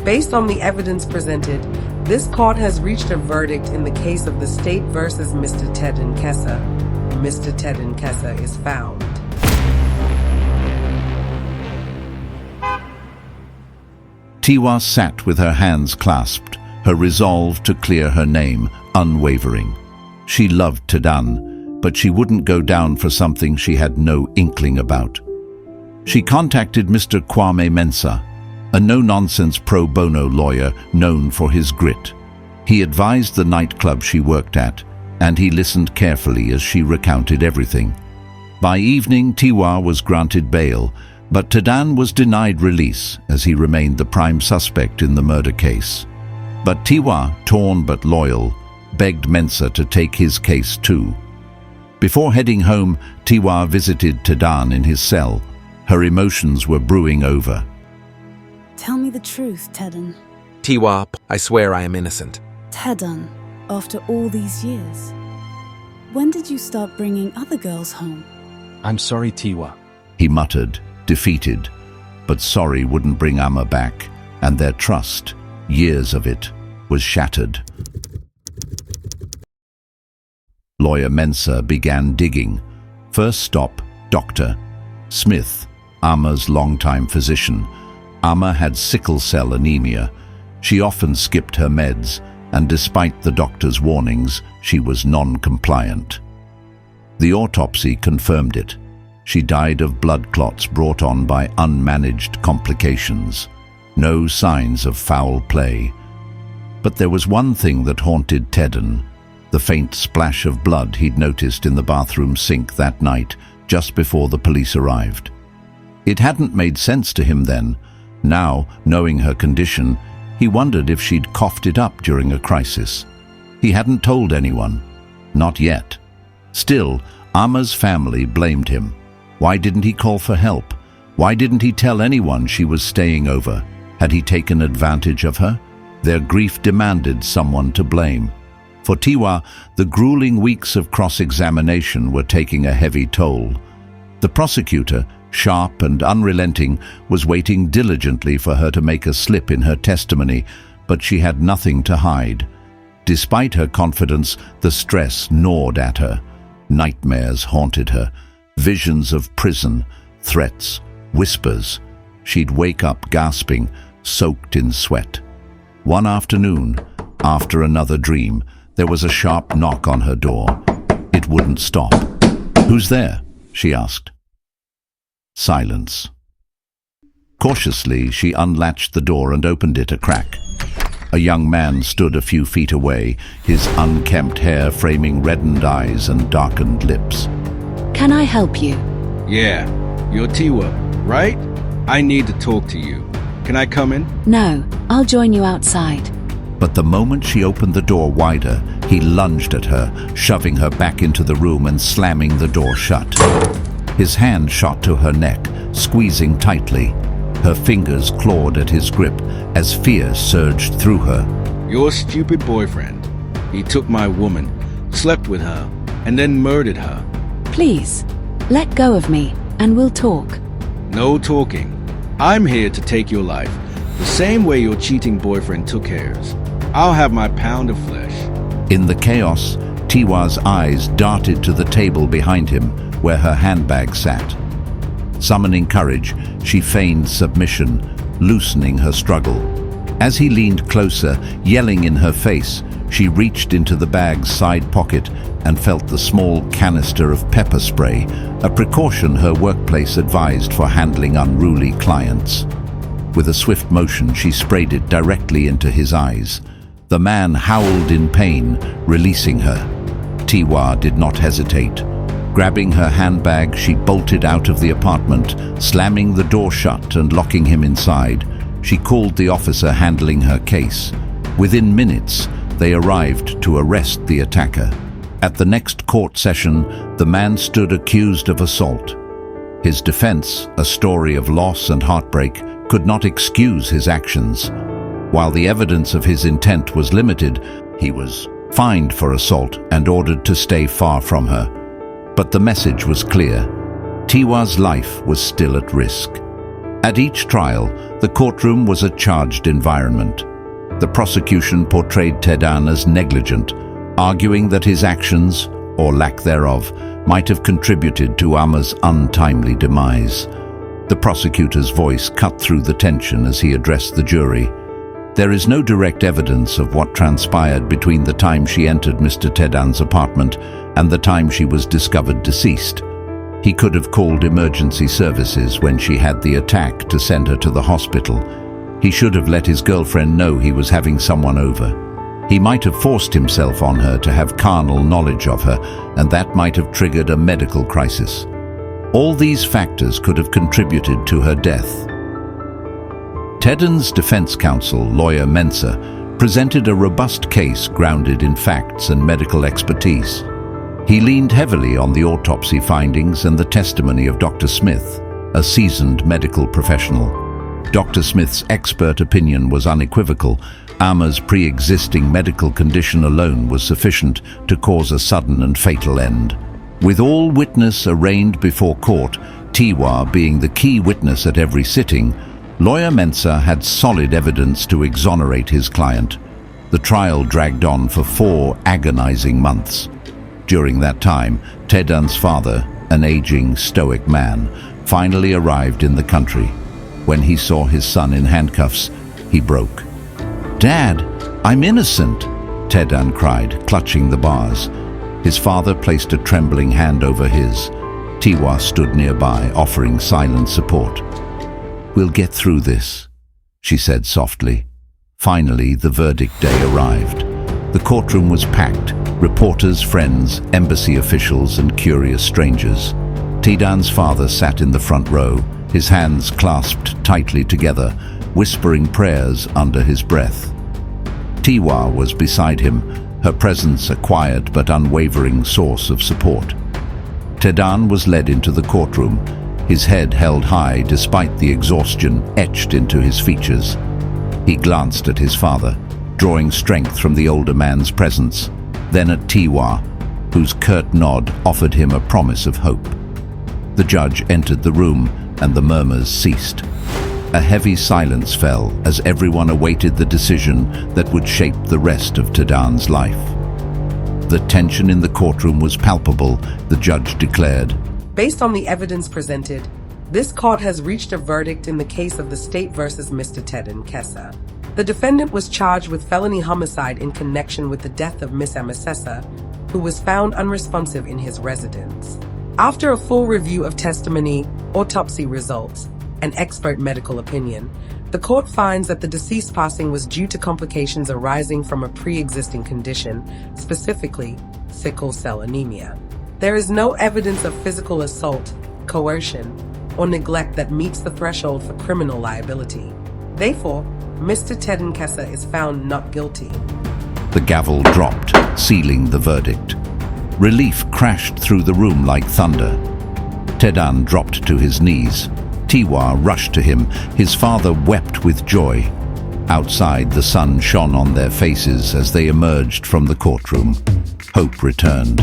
Based on the evidence presented, this court has reached a verdict in the case of the state versus Mr. Tedan Kessa. Mr. Tedan Kessa is found. Tiwa sat with her hands clasped, her resolve to clear her name unwavering. She loved Tedan, but she wouldn't go down for something she had no inkling about. She contacted Mr. Ama Sessah, a no-nonsense pro bono lawyer known for his grit. He advised the nightclub she worked at, and he listened carefully as she recounted everything. By evening, Tiwa was granted bail, but Tedan was denied release as he remained the prime suspect in the murder case. But Tiwa, torn but loyal, begged Sessah to take his case too. Before heading home, Tiwa visited Tedan in his cell. Her emotions were brewing over. Tell me the truth, Tedan. Tiwa, I swear I am innocent. Tedan, after all these years, when did you start bringing other girls home? I'm sorry, Tiwa. He muttered, defeated, but sorry wouldn't bring Ama back, and their trust, years of it, was shattered. Lawyer Sessah began digging. First stop, Dr. Smith, Ama's longtime physician. Ama had sickle cell anemia. She often skipped her meds, and despite the doctor's warnings, she was non-compliant. The autopsy confirmed it. She died of blood clots brought on by unmanaged complications. No signs of foul play. But there was one thing that haunted Tedan, the faint splash of blood he'd noticed in the bathroom sink that night, just before the police arrived. It hadn't made sense to him then. Now, knowing her condition, he wondered if she'd coughed it up during a crisis. He hadn't told anyone. Not yet. Still, Ama's family blamed him. Why didn't he call for help? Why didn't he tell anyone she was staying over? Had he taken advantage of her? Their grief demanded someone to blame. For Tiwa, the grueling weeks of cross-examination were taking a heavy toll. The prosecutor, sharp and unrelenting, was waiting diligently for her to make a slip in her testimony, but she had nothing to hide. Despite her confidence, the stress gnawed at her. Nightmares haunted her. Visions of prison, threats, whispers. She'd wake up gasping, soaked in sweat. One afternoon, after another dream, there was a sharp knock on her door. It wouldn't stop. "Who's there?" she asked. Silence. Cautiously, she unlatched the door and opened it a crack. A young man stood a few feet away, his unkempt hair framing reddened eyes and darkened lips. Can I help you? Yeah, you're Tiwa, right? I need to talk to you. Can I come in? No, I'll join you outside. But the moment she opened the door wider, he lunged at her, shoving her back into the room and slamming the door shut. His hand shot to her neck, squeezing tightly. Her fingers clawed at his grip as fear surged through her. Your stupid boyfriend. He took my woman, slept with her, and then murdered her. Please, let go of me, and we'll talk. No talking. I'm here to take your life, the same way your cheating boyfriend took hers. I'll have my pound of flesh. In the chaos, Tiwa's eyes darted to the table behind him, where her handbag sat. Summoning courage, she feigned submission, loosening her struggle. As he leaned closer, yelling in her face, she reached into the bag's side pocket and felt the small canister of pepper spray, a precaution her workplace advised for handling unruly clients. With a swift motion, she sprayed it directly into his eyes. The man howled in pain, releasing her. Tiwa did not hesitate. Grabbing her handbag, she bolted out of the apartment, slamming the door shut and locking him inside. She called the officer handling her case. Within minutes, they arrived to arrest the attacker. At the next court session, the man stood accused of assault. His defense, a story of loss and heartbreak, could not excuse his actions. While the evidence of his intent was limited, he was fined for assault and ordered to stay far from her. But the message was clear. Tiwa's life was still at risk. At each trial, the courtroom was a charged environment. The prosecution portrayed Tedan as negligent, arguing that his actions, or lack thereof, might have contributed to Ama's untimely demise. The prosecutor's voice cut through the tension as he addressed the jury. There is no direct evidence of what transpired between the time she entered Mr. Tedan's apartment and the time she was discovered deceased. He could have called emergency services when she had the attack to send her to the hospital. He should have let his girlfriend know he was having someone over. He might have forced himself on her to have carnal knowledge of her, and that might have triggered a medical crisis. All these factors could have contributed to her death. Tedan's defense counsel, lawyer Mensah, presented a robust case grounded in facts and medical expertise. He leaned heavily on the autopsy findings and the testimony of Dr. Smith, a seasoned medical professional. Dr. Smith's expert opinion was unequivocal. Ama's pre-existing medical condition alone was sufficient to cause a sudden and fatal end. With all witness arraigned before court, Tiwa being the key witness at every sitting, lawyer Mensah had solid evidence to exonerate his client. The trial dragged on for 4 agonizing months. During that time, Tedan's father, an aging, stoic man, finally arrived in the country. When he saw his son in handcuffs, he broke. "Dad, I'm innocent," Tedan cried, clutching the bars. His father placed a trembling hand over his. Tiwa stood nearby, offering silent support. "We'll get through this," she said softly. Finally, the verdict day arrived. The courtroom was packed. Reporters, friends, embassy officials, and curious strangers. Tedan's father sat in the front row, his hands clasped tightly together, whispering prayers under his breath. Tiwa was beside him, her presence a quiet but unwavering source of support. Tedan was led into the courtroom, his head held high despite the exhaustion etched into his features. He glanced at his father, drawing strength from the older man's presence, then at Tiwa, whose curt nod offered him a promise of hope. The judge entered the room, and the murmurs ceased. A heavy silence fell as everyone awaited the decision that would shape the rest of Tedan's life. The tension in the courtroom was palpable, the judge declared. Based on the evidence presented, this court has reached a verdict in the case of the state versus Mr. Tedan Kessa. The defendant was charged with felony homicide in connection with the death of Miss Ama Sessah, who was found unresponsive in his residence. After a full review of testimony, autopsy results, and expert medical opinion, the court finds that the deceased passing was due to complications arising from a pre-existing condition, specifically sickle cell anemia. There is no evidence of physical assault, coercion, or neglect that meets the threshold for criminal liability. Therefore, Mr. Tedan Kessa is found not guilty. The gavel dropped, sealing the verdict. Relief crashed through the room like thunder. Tedan dropped to his knees. Tiwa rushed to him. His father wept with joy. Outside, the sun shone on their faces as they emerged from the courtroom. Hope returned.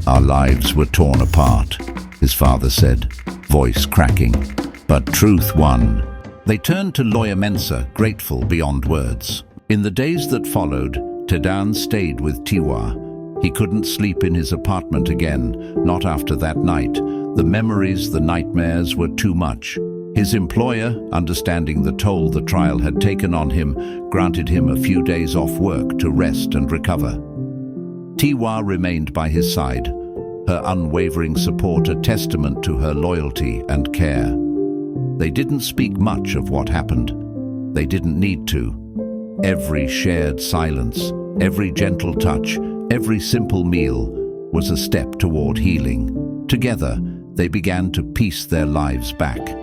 "Our lives were torn apart," his father said, voice cracking. "But truth won." They turned to lawyer Mensah, grateful beyond words. In the days that followed, Tedan stayed with Tiwa. He couldn't sleep in his apartment again, not after that night. The memories, the nightmares were too much. His employer, understanding the toll the trial had taken on him, granted him a few days off work to rest and recover. Tiwa remained by his side, her unwavering support a testament to her loyalty and care. They didn't speak much of what happened. They didn't need to. Every shared silence, every gentle touch, every simple meal was a step toward healing. Together, they began to piece their lives back.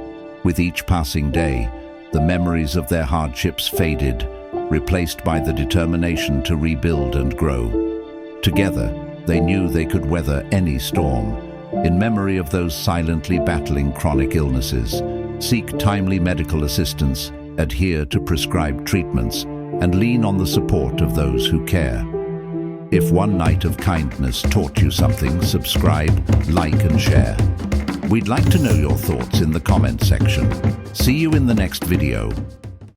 With each passing day, the memories of their hardships faded, replaced by the determination to rebuild and grow. Together, they knew they could weather any storm. In memory of those silently battling chronic illnesses, seek timely medical assistance, adhere to prescribed treatments, and lean on the support of those who care. If one night of kindness taught you something, subscribe, like, and share. We'd like to know your thoughts in the comment section. See you in the next video.